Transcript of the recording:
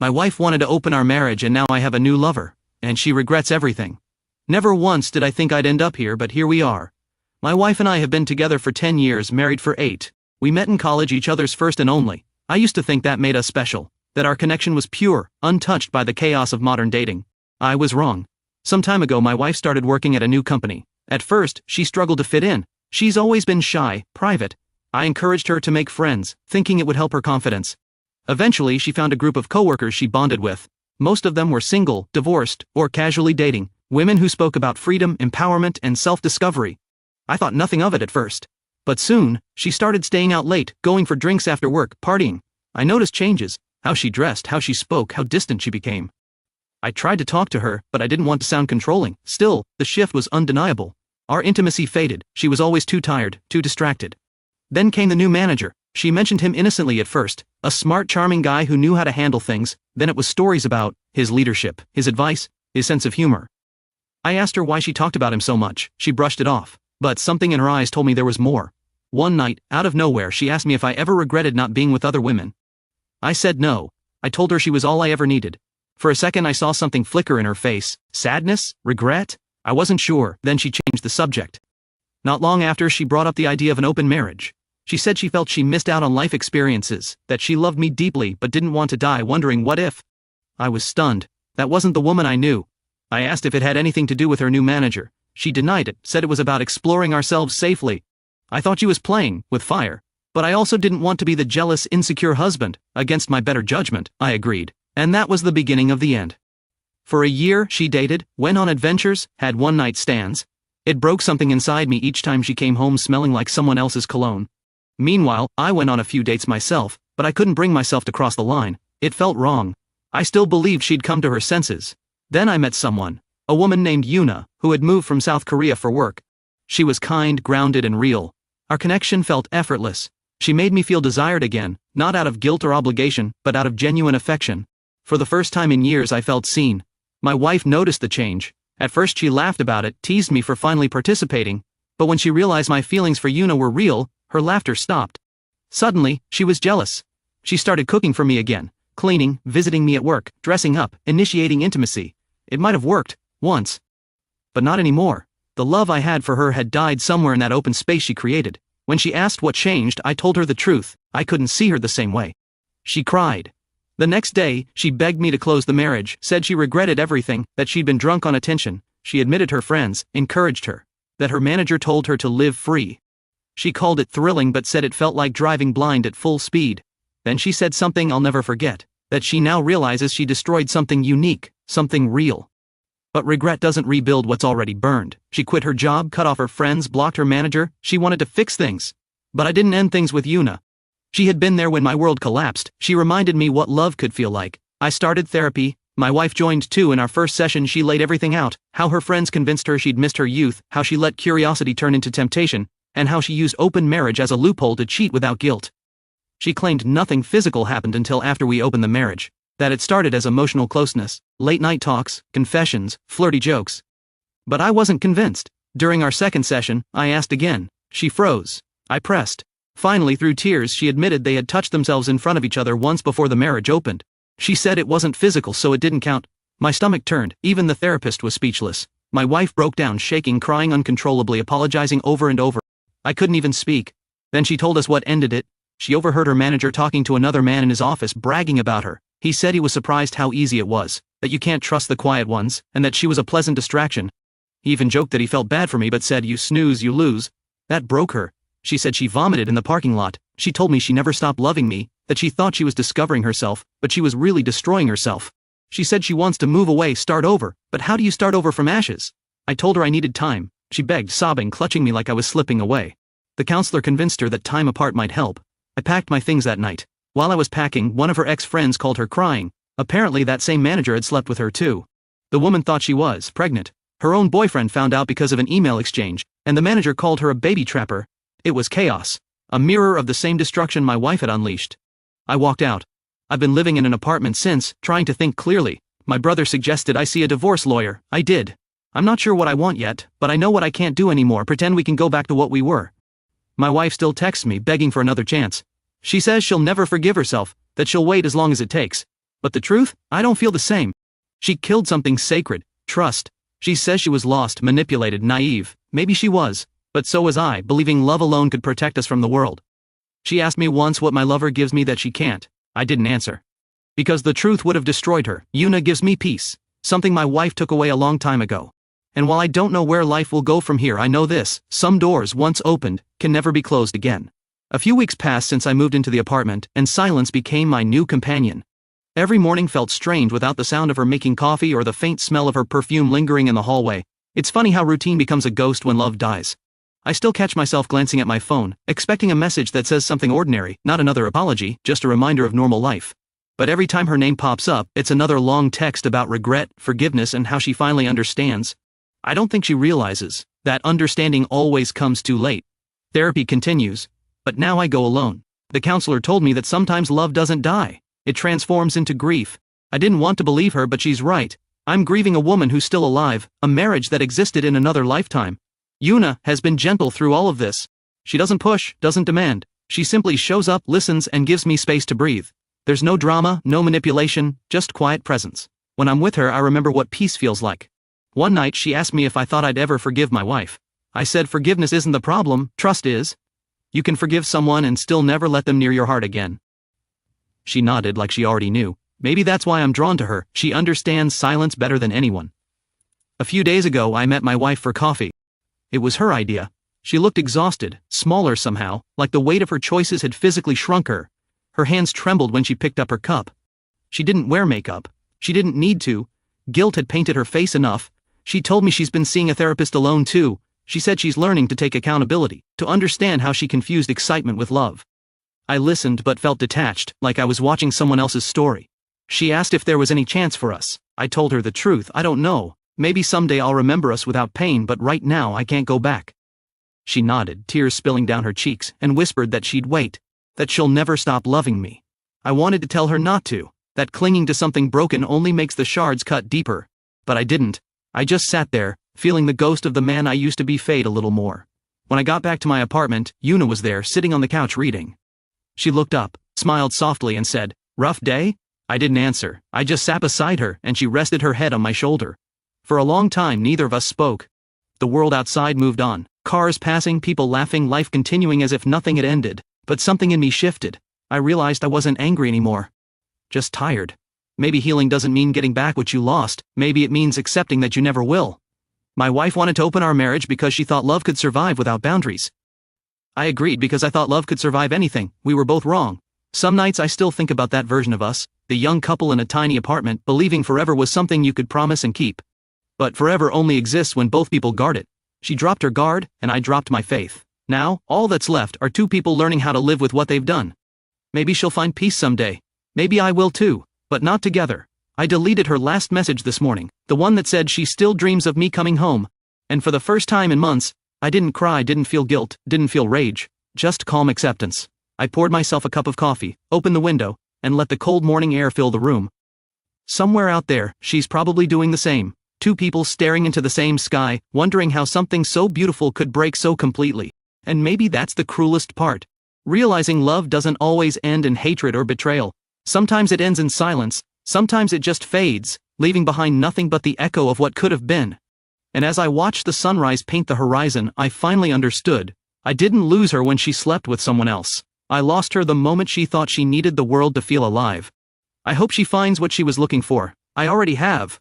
My wife wanted to open our marriage and now I have a new lover, and she regrets everything. Never once did I think I'd end up here, but here we are. My wife and I have been together for 10 years, married for 8. We met in college, each other's first and only. I used to think that made us special, that our connection was pure, untouched by the chaos of modern dating. I was wrong. Some time ago my wife started working at a new company. At first, she struggled to fit in. She's always been shy, private. I encouraged her to make friends, thinking it would help her confidence. Eventually she found a group of coworkers she bonded with. Most of them were single, divorced, or casually dating, women who spoke about freedom, empowerment, and self-discovery. I thought nothing of it at first. But soon, she started staying out late, going for drinks after work, partying. I noticed changes, how she dressed, how she spoke, how distant she became. I tried to talk to her, but I didn't want to sound controlling. Still, the shift was undeniable. Our intimacy faded. She was always too tired, too distracted. Then came the new manager. She mentioned him innocently at first, a smart, charming guy who knew how to handle things. Then it was stories about his leadership, his advice, his sense of humor. I asked her why she talked about him so much. She brushed it off, but something in her eyes told me there was more. One night, out of nowhere, she asked me if I ever regretted not being with other women. I said no. I told her she was all I ever needed. For a second I saw something flicker in her face. Sadness? Regret? I wasn't sure. Then she changed the subject. Not long after, she brought up the idea of an open marriage. She said she felt she missed out on life experiences, that she loved me deeply but didn't want to die, wondering what if. I was stunned. That wasn't the woman I knew. I asked if it had anything to do with her new manager. She denied it, said it was about exploring ourselves safely. I thought she was playing with fire. But I also didn't want to be the jealous, insecure husband. Against my better judgment, I agreed. And that was the beginning of the end. For a year, she dated, went on adventures, had one-night stands. It broke something inside me each time she came home smelling like someone else's cologne. Meanwhile, I went on a few dates myself, but I couldn't bring myself to cross the line. It felt wrong. I still believed she'd come to her senses. Then I met someone, a woman named Yuna, who had moved from South Korea for work. She was kind, grounded, and real. Our connection felt effortless. She made me feel desired again, not out of guilt or obligation, but out of genuine affection. For the first time in years I felt seen. My wife noticed the change. At first she laughed about it, teased me for finally participating, but when she realized my feelings for Yuna were real, her laughter stopped. Suddenly, she was jealous. She started cooking for me again, cleaning, visiting me at work, dressing up, initiating intimacy. It might have worked, once. But not anymore. The love I had for her had died somewhere in that open space she created. When she asked what changed, I told her the truth. I couldn't see her the same way. She cried. The next day, she begged me to close the marriage, said she regretted everything, that she'd been drunk on attention. She admitted her friends encouraged her, that her manager told her to live free. She called it thrilling but said it felt like driving blind at full speed. Then she said something I'll never forget, that she now realizes she destroyed something unique, something real. But regret doesn't rebuild what's already burned. She quit her job, cut off her friends, blocked her manager. She wanted to fix things. But I didn't end things with Yuna. She had been there when my world collapsed. She reminded me what love could feel like. I started therapy. My wife joined too. In our first session she laid everything out. How her friends convinced her she'd missed her youth, how she let curiosity turn into temptation, and how she used open marriage as a loophole to cheat without guilt. She claimed nothing physical happened until after we opened the marriage. That it started as emotional closeness, late-night talks, confessions, flirty jokes. But I wasn't convinced. During our second session, I asked again. She froze. I pressed. Finally, through tears, she admitted they had touched themselves in front of each other once before the marriage opened. She said it wasn't physical, so it didn't count. My stomach turned. Even the therapist was speechless. My wife broke down, shaking, crying uncontrollably, apologizing over and over. I couldn't even speak. Then she told us what ended it. She overheard her manager talking to another man in his office, bragging about her. He said he was surprised how easy it was, that you can't trust the quiet ones, and that she was a pleasant distraction. He even joked that he felt bad for me but said, "You snooze, you lose." That broke her. She said she vomited in the parking lot. She told me she never stopped loving me, that she thought she was discovering herself, but she was really destroying herself. She said she wants to move away, start over, but how do you start over from ashes? I told her I needed time. She begged, sobbing, clutching me like I was slipping away. The counselor convinced her that time apart might help. I packed my things that night. While I was packing, one of her ex-friends called her crying. Apparently that same manager had slept with her too. The woman thought she was pregnant. Her own boyfriend found out because of an email exchange, and the manager called her a baby trapper. It was chaos. A mirror of the same destruction my wife had unleashed. I walked out. I've been living in an apartment since, trying to think clearly. My brother suggested I see a divorce lawyer. I did. I'm not sure what I want yet, but I know what I can't do anymore, pretend we can go back to what we were. My wife still texts me, begging for another chance. She says she'll never forgive herself, that she'll wait as long as it takes. But the truth, I don't feel the same. She killed something sacred, trust. She says she was lost, manipulated, naive. Maybe she was, but so was I, believing love alone could protect us from the world. She asked me once what my lover gives me that she can't. I didn't answer. Because the truth would have destroyed her. Yuna gives me peace, something my wife took away a long time ago. And while I don't know where life will go from here, I know this: some doors, once opened, can never be closed again. A few weeks passed since I moved into the apartment, and silence became my new companion. Every morning felt strange without the sound of her making coffee or the faint smell of her perfume lingering in the hallway. It's funny how routine becomes a ghost when love dies. I still catch myself glancing at my phone, expecting a message that says something ordinary, not another apology, just a reminder of normal life. But every time her name pops up, it's another long text about regret, forgiveness, and how she finally understands. I don't think she realizes that understanding always comes too late. Therapy continues, but now I go alone. The counselor told me that sometimes love doesn't die. It transforms into grief. I didn't want to believe her, but she's right. I'm grieving a woman who's still alive, a marriage that existed in another lifetime. Yuna has been gentle through all of this. She doesn't push, doesn't demand. She simply shows up, listens, and gives me space to breathe. There's no drama, no manipulation, just quiet presence. When I'm with her, I remember what peace feels like. One night she asked me if I thought I'd ever forgive my wife. I said forgiveness isn't the problem, trust is. You can forgive someone and still never let them near your heart again. She nodded like she already knew. Maybe that's why I'm drawn to her. She understands silence better than anyone. A few days ago I met my wife for coffee. It was her idea. She looked exhausted, smaller somehow, like the weight of her choices had physically shrunk her. Her hands trembled when she picked up her cup. She didn't wear makeup. She didn't need to. Guilt had painted her face enough. She told me she's been seeing a therapist alone too. She said she's learning to take accountability, to understand how she confused excitement with love. I listened but felt detached, like I was watching someone else's story. She asked if there was any chance for us. I told her the truth, I don't know. Maybe someday I'll remember us without pain, but right now I can't go back. She nodded, tears spilling down her cheeks, and whispered that she'd wait, that she'll never stop loving me. I wanted to tell her not to, that clinging to something broken only makes the shards cut deeper. But I didn't. I just sat there, feeling the ghost of the man I used to be fade a little more. When I got back to my apartment, Yuna was there, sitting on the couch reading. She looked up, smiled softly and said, "Rough day?" I didn't answer. I just sat beside her, and she rested her head on my shoulder. For a long time neither of us spoke. The world outside moved on. Cars passing, people laughing, life continuing as if nothing had ended. But something in me shifted. I realized I wasn't angry anymore. Just tired. Maybe healing doesn't mean getting back what you lost. Maybe it means accepting that you never will. My wife wanted to open our marriage because she thought love could survive without boundaries. I agreed because I thought love could survive anything. We were both wrong. Some nights I still think about that version of us, the young couple in a tiny apartment, believing forever was something you could promise and keep. But forever only exists when both people guard it. She dropped her guard, and I dropped my faith. Now, all that's left are two people learning how to live with what they've done. Maybe she'll find peace someday. Maybe I will too, but not together. I deleted her last message this morning, the one that said she still dreams of me coming home. And for the first time in months, I didn't cry, didn't feel guilt, didn't feel rage, just calm acceptance. I poured myself a cup of coffee, opened the window, and let the cold morning air fill the room. Somewhere out there, she's probably doing the same. Two people staring into the same sky, wondering how something so beautiful could break so completely. And maybe that's the cruelest part. Realizing love doesn't always end in hatred or betrayal. Sometimes it ends in silence, sometimes it just fades, leaving behind nothing but the echo of what could have been. And as I watched the sunrise paint the horizon, I finally understood. I didn't lose her when she slept with someone else. I lost her the moment she thought she needed the world to feel alive. I hope she finds what she was looking for. I already have.